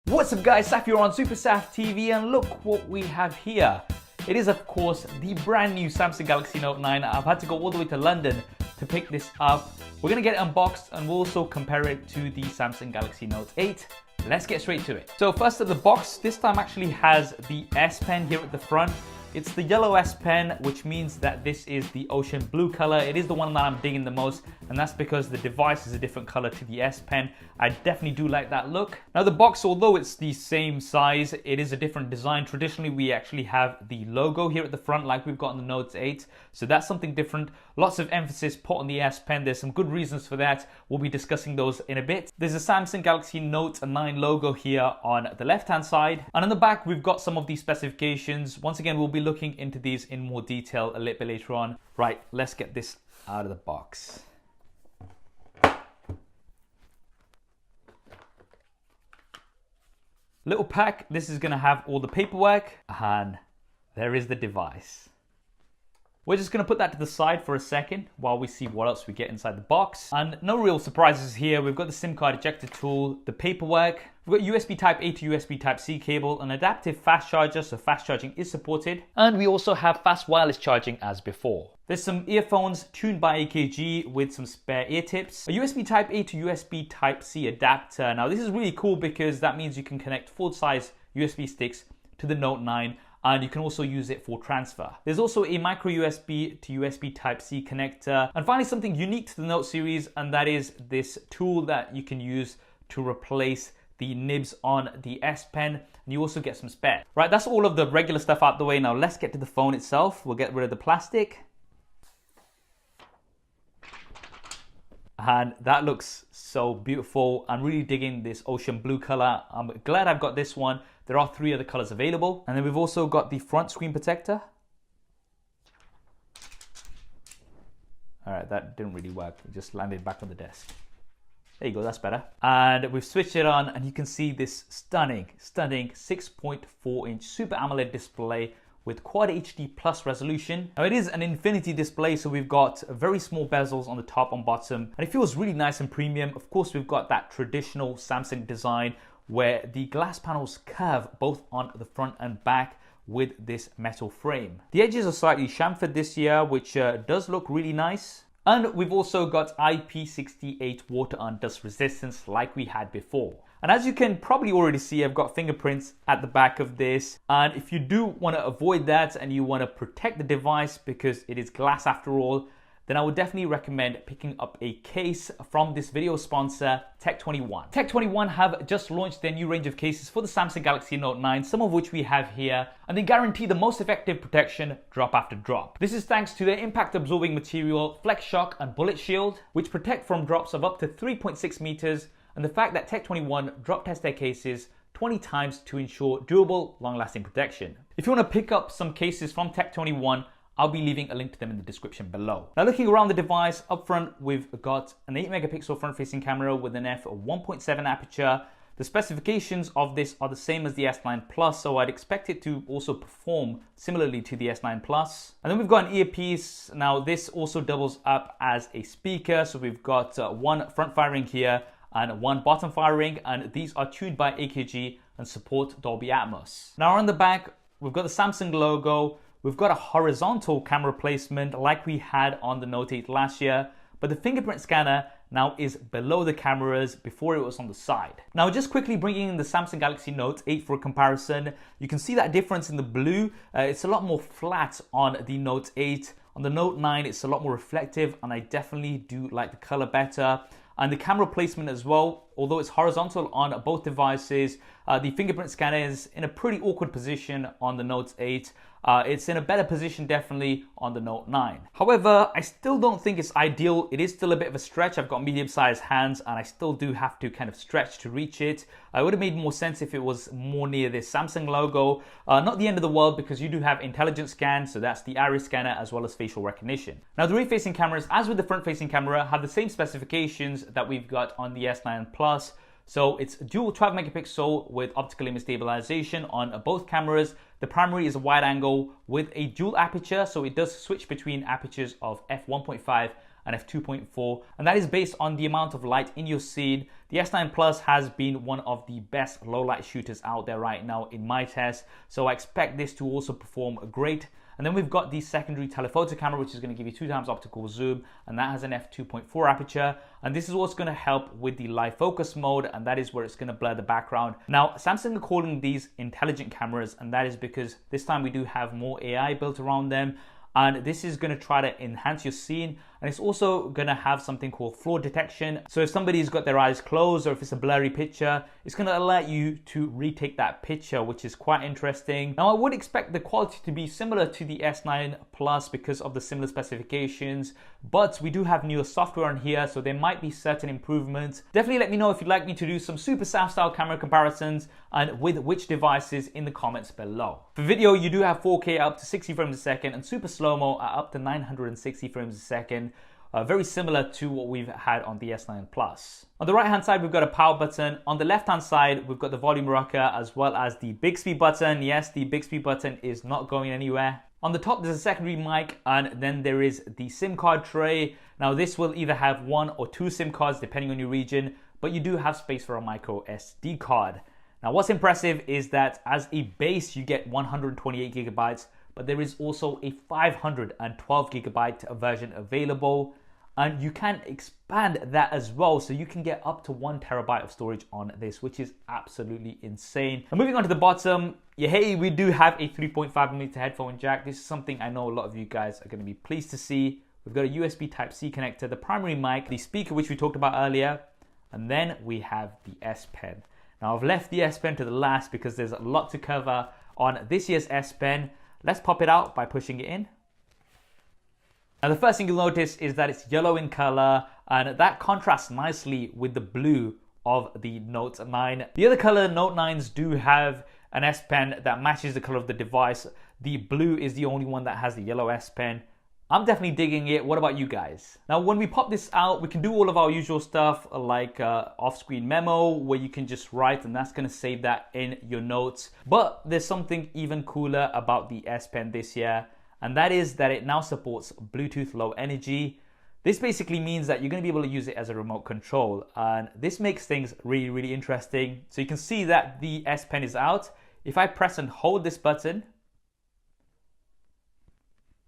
What's up guys, Saf here on Super Saf TV, and look what we have here. It is of course the brand new Samsung Galaxy Note 9. I've had to go all the way to London to pick this up. We're gonna get it unboxed and we'll also compare it to the Samsung Galaxy Note 8. Let's get straight to it. So first up, the box this time actually has the S Pen here at the front. It's the yellow S Pen, which means that this is the ocean blue color. It is the one that I'm digging the most, and that's because the device is a different color to the S Pen. I definitely do like that look. Now the box, although it's the same size, it is a different design. Traditionally, we actually have the logo here at the front like we've got on the Note 8. So that's something different. Lots of emphasis put on the S Pen. There's some good reasons for that. We'll be discussing those in a bit. There's a Samsung Galaxy Note 9 logo here on the left-hand side. And on the back, we've got some of the specifications. Once again, we'll be looking into these in more detail a little bit later on. Right, let's get this out of the box. Little pack. This is going to have all the paperwork, and there is the device. We're just going to put that to the side for a second while we see what else we get inside the box. And no real surprises here. We've got the SIM card ejector tool, the paperwork. We've got USB Type A to USB Type C cable, an adaptive fast charger, so fast charging is supported. And we also have fast wireless charging as before. There's some earphones tuned by AKG with some spare ear tips. A USB Type A to USB Type C adapter. Now this is really cool because that means you can connect full-size USB sticks to the Note 9. And you can also use it for transfer. There's also a micro USB to USB Type C connector. And finally, something unique to the Note series, and that is this tool that you can use to replace the nibs on the S Pen. And you also get some spare. Right, that's all of the regular stuff out the way. Now let's get to the phone itself. We'll get rid of the plastic. And that looks so beautiful. I'm really digging this ocean blue color. I'm glad I've got this one. There are 3 other colors available. And then we've also got the front screen protector. All right, that didn't really work. It just landed back on the desk. There you go, that's better. And we've switched it on and you can see this stunning 6.4 inch Super AMOLED display with Quad HD Plus resolution. Now it is an infinity display, so we've got very small bezels on the top and bottom, and it feels really nice and premium. Of course, we've got that traditional Samsung design where the glass panels curve both on the front and back with this metal frame. The edges are slightly chamfered this year, which does look really nice. And we've also got IP68 water and dust resistance like we had before. And as you can probably already see, I've got fingerprints at the back of this. And if you do want to avoid that and you want to protect the device because it is glass after all, then I would definitely recommend picking up a case from this video sponsor, Tech21. Tech21 have just launched their new range of cases for the Samsung Galaxy Note 9, some of which we have here, and they guarantee the most effective protection drop after drop. This is thanks to their impact-absorbing material, Flex Shock and Bullet Shield, which protect from drops of up to 3.6 meters, and the fact that Tech21 drop test their cases 20 times to ensure durable, long-lasting protection. If you want to pick up some cases from Tech21, I'll be leaving a link to them in the description below. Now looking around the device, up front we've got an 8 megapixel front-facing camera with an f1.7 aperture. The specifications of this are the same as the S9 Plus, so I'd expect it to also perform similarly to the S9 Plus. And then we've got an earpiece. Now this also doubles up as a speaker, so we've got one front firing here and one bottom firing, and these are tuned by AKG and support Dolby Atmos. Now on the back, we've got the Samsung logo. We've got a horizontal camera placement like we had on the Note 8 last year, but the fingerprint scanner now is below the cameras. Before it was on the side. Now just quickly bringing in the Samsung Galaxy Note 8 for a comparison, you can see that difference in the blue. It's a lot more flat on the Note 8. On the Note 9, it's a lot more reflective, and I definitely do like the color better. And the camera placement as well, although it's horizontal on both devices, the fingerprint scanner is in a pretty awkward position on the Note 8. It's in a better position definitely on the Note 9. However, I still don't think it's ideal. It is still a bit of a stretch. I've got medium-sized hands and I still do have to kind of stretch to reach it. It would have made more sense if it was more near this Samsung logo. Not the end of the world because you do have intelligent scan, so that's the iris scanner as well as facial recognition. Now the rear-facing cameras, as with the front-facing camera, have the same specifications that we've got on the S9 Plus. So it's dual 12 megapixel with optical image stabilization on both cameras. The primary is a wide angle with a dual aperture, so it does switch between apertures of f1.5 an f2.4, and that is based on the amount of light in your scene. The S9 Plus has been one of the best low light shooters out there right now in my test, so I expect this to also perform great. And then we've got the secondary telephoto camera, which is going to give you 2x optical zoom, and that has an f2.4 aperture. And this is what's going to help with the live focus mode, and that is where it's going to blur the background. Now, Samsung are calling these intelligent cameras, and that is because this time we do have more AI built around them. And this is going to try to enhance your scene, and it's also going to have something called flaw detection. So if somebody's got their eyes closed or if it's a blurry picture, it's going to alert you to retake that picture, which is quite interesting. Now I would expect the quality to be similar to the S9 Plus because of the similar specifications, but we do have newer software on here, so there might be certain improvements. Definitely let me know if you'd like me to do some super sound style camera comparisons and with which devices in the comments below. For video, you do have 4K up to 60 frames a second and super slow-mo at up to 960 frames a second. Very similar to what we've had on the S9 Plus. On the right hand side, we've got a power button. On the left hand side, we've got the volume rocker as well as the Bixby button. Yes, the Bixby button is not going anywhere. On the top, there's a secondary mic, and then there is the SIM card tray. Now this will either have 1 or 2 SIM cards depending on your region, but you do have space for a micro SD card. Now what's impressive is that as a base, you get 128 gigabytes, but there is also a 512 gigabyte version available. And you can expand that as well, so you can get up to 1 terabyte of storage on this, which is absolutely insane. And moving on to the bottom, hey, we do have a 3.5mm headphone jack. This is something I know a lot of you guys are going to be pleased to see. We've got a USB Type-C connector, the primary mic, the speaker, which we talked about earlier, and then we have the S Pen. Now I've left the S Pen to the last because there's a lot to cover on this year's S Pen. Let's pop it out by pushing it in. Now the first thing you'll notice is that it's yellow in color, and that contrasts nicely with the blue of the Note 9. The other color Note 9s do have an S Pen that matches the color of the device. The blue is the only one that has the yellow S Pen. I'm definitely digging it. What about you guys? Now when we pop this out, we can do all of our usual stuff like off-screen memo, where you can just write and that's going to save that in your notes. But there's something even cooler about the S Pen this year, and that is that it now supports Bluetooth Low Energy. This basically means that you're going to be able to use it as a remote control, and this makes things really, really interesting. So you can see that the S Pen is out. If I press and hold this button,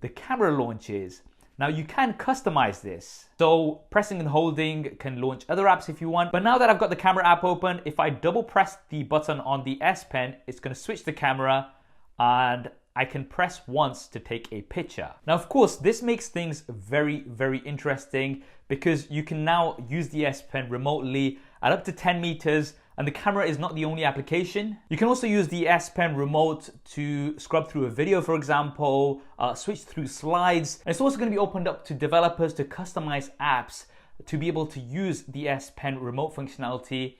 the camera launches. Now you can customize this. So pressing and holding can launch other apps if you want. But now that I've got the camera app open, if I double press the button on the S Pen, it's going to switch the camera and I can press once to take a picture. Now, of course, this makes things very, very interesting because you can now use the S Pen remotely at up to 10 meters, and the camera is not the only application. You can also use the S Pen remote to scrub through a video, for example, switch through slides. And it's also going to be opened up to developers to customize apps to be able to use the S Pen remote functionality.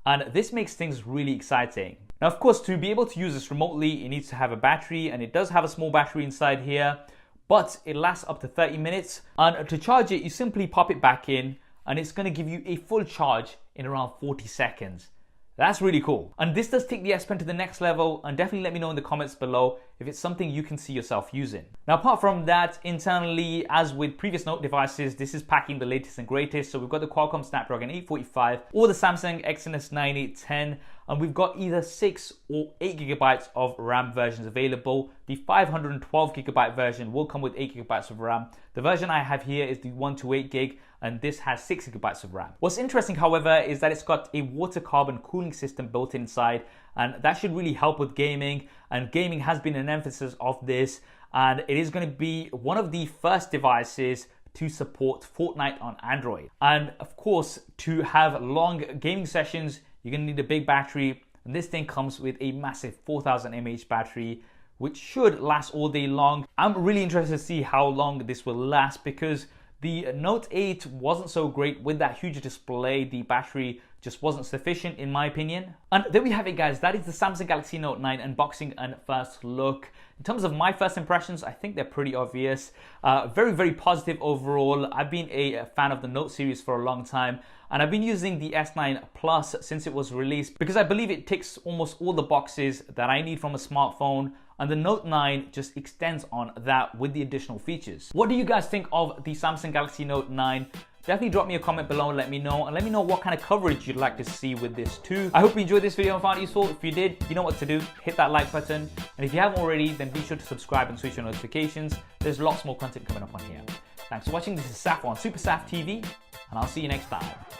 And this makes things really exciting. Now, of course, to be able to use this remotely, it needs to have a battery, and it does have a small battery inside here, but it lasts up to 30 minutes. And to charge it, you simply pop it back in, and it's going to give you a full charge in around 40 seconds. That's really cool. And this does take the S Pen to the next level, and definitely let me know in the comments below if it's something you can see yourself using. Now, apart from that, internally, as with previous Note devices, this is packing the latest and greatest. So we've got the Qualcomm Snapdragon 845 or the Samsung Exynos 9810, and we've got either 6 or 8 gigabytes of RAM versions available. The 512 gigabyte version will come with 8 gigabytes of RAM. The version I have here is the 128 gig, and this has 6 gigabytes of RAM. What's interesting, however, is that it's got a water carbon cooling system built inside, and that should really help with gaming, and gaming has been an emphasis of this, and it is going to be one of the first devices to support Fortnite on Android. And of course, to have long gaming sessions, you're going to need a big battery, and this thing comes with a massive 4000 mAh battery, which should last all day long. I'm really interested to see how long this will last, because the Note 8 wasn't so great with that huge display. The battery just wasn't sufficient in my opinion. And there we have it, guys. That is the Samsung Galaxy Note 9 unboxing and first look. In terms of my first impressions, I think they're pretty obvious. Very, very positive overall. I've been a fan of the Note series for a long time, and I've been using the S9 Plus since it was released because I believe it ticks almost all the boxes that I need from a smartphone, and the Note 9 just extends on that with the additional features. What do you guys think of the Samsung Galaxy Note 9? Definitely drop me a comment below and let me know. And let me know what kind of coverage you'd like to see with this too. I hope you enjoyed this video and found it useful. If you did, you know what to do. Hit that like button. And if you haven't already, then be sure to subscribe and switch your notifications. There's lots more content coming up on here. Thanks for watching. This is Saf on Super Saf TV, and I'll see you next time.